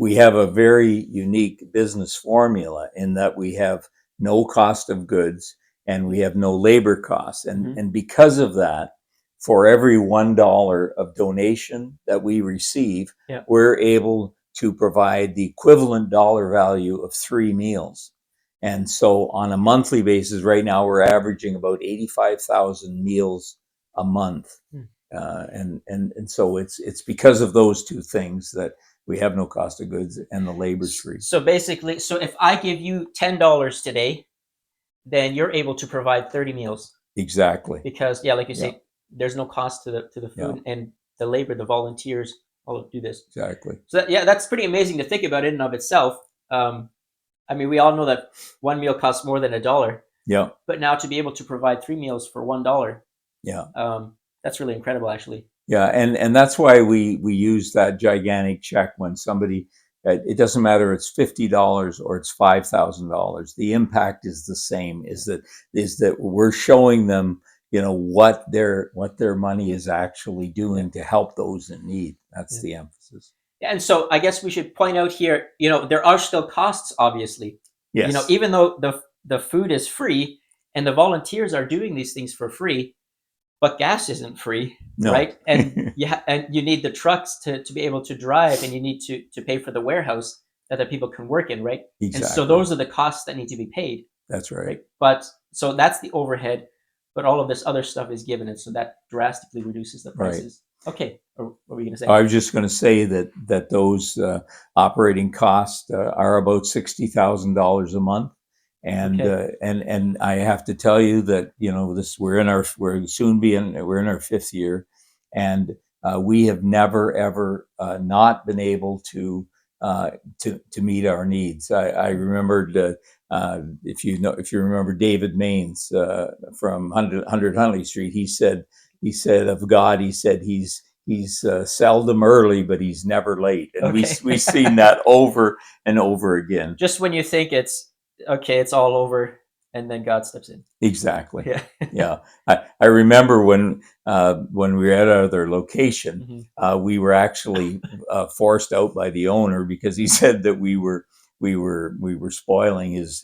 we have a very unique business formula in that we have no cost of goods and we have no labor costs. And because of that, for every $1 of donation that we receive, Yeah. we're able to provide the equivalent dollar value of 3 meals. And so on a monthly basis, right now, we're averaging about 85,000 meals a month. And so it's because of those two things that we have no cost of goods and the labor's free. So basically, so if I give you $10 today, then you're able to provide 30 meals Exactly. because, yeah, like you Yeah. say, there's no cost to the food Yeah. and the labor, the volunteers all do this. Exactly. So that's pretty amazing to think about in and of itself. I mean, we all know that one meal costs more than $1, Yeah. but now to be able to provide 3 meals for $1, Yeah. that's really incredible, actually. Yeah, and that's why we use that gigantic check when somebody. It doesn't matter it's $50 or it's $5,000. The impact is the same. Is that we're showing them, what their money is actually doing to help those in need. That's the emphasis. And so I guess we should point out here, there are still costs, obviously. Yes. Even though the food is free and the volunteers are doing these things for free, but gas isn't free, No. right? And you need the trucks to be able to drive, and you need to pay for the warehouse that the people can work in, right? Exactly. And so those are the costs that need to be paid. That's right. But so that's the overhead, but all of this other stuff is given, and so that drastically reduces the prices. Right. Okay, what were you going to say? I was just going to say that those operating costs are about $60,000 a month. And and I have to tell you that we're in our 5th year, and we have never ever not been able to meet our needs. I remembered if you remember David Maines from 100 Huntley Street. He said of God, he said he's seldom early, but he's never late. And we've seen that over and over again. Just when you think it's all over, and then God steps in. Exactly. Yeah. Yeah. I remember when we were at our other location, we were actually forced out by the owner because he said that we were spoiling his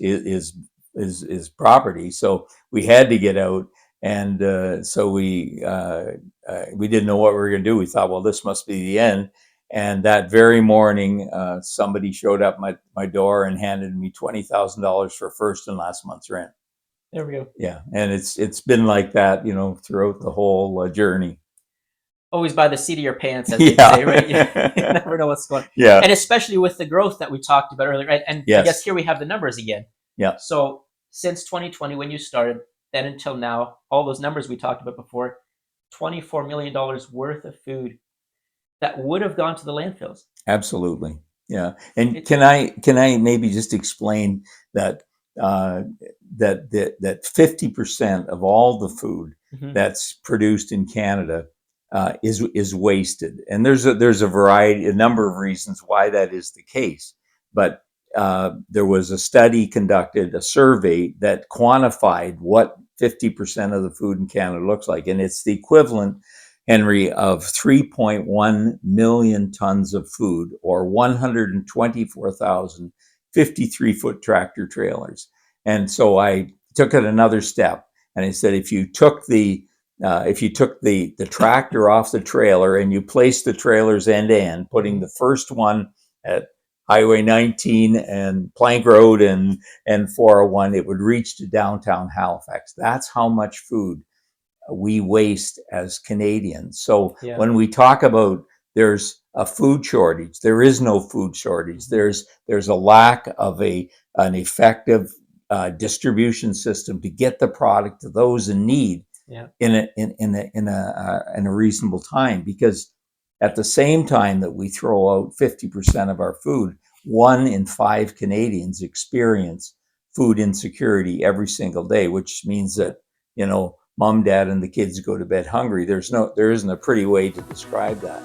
property. So we had to get out. And so we didn't know what we were going to do. We thought, well, this must be the end. And that very morning, somebody showed up at my door and handed me $20,000 for first and last month's rent. There we go. Yeah, and it's been like that, throughout the whole journey. Always by the seat of your pants, as they say, right? You never know what's going on. Yeah. And especially with the growth that we talked about earlier, right? And I guess here we have the numbers again. Yeah. So since 2020, when you started, then until now, all those numbers we talked about before, $24 million worth of food that would have gone to the landfills. Absolutely. Yeah. And can I maybe just explain that that 50% of all the food that's produced in Canada is wasted, and there's a number of reasons why that is the case. But there was a study conducted, a survey that quantified what 50% of the food in Canada looks like, and it's the equivalent, Henry, of 3.1 million tons of food, or 124,000 53-foot tractor trailers. And so I took it another step, and I said, if you took the tractor off the trailer and you placed the trailers end to end, putting the first one at Highway 19 and Plank Road and 401, it would reach to downtown Halifax. That's how much food we waste as Canadians. So when we talk about there's a food shortage, there is no food shortage. There's a lack of an effective distribution system to get the product to those in need in a reasonable time. Because at the same time that we throw out 50% of our food, 1 in 5 Canadians experience food insecurity every single day, which means that mom, dad, and the kids go to bed hungry. There isn't a pretty way to describe that.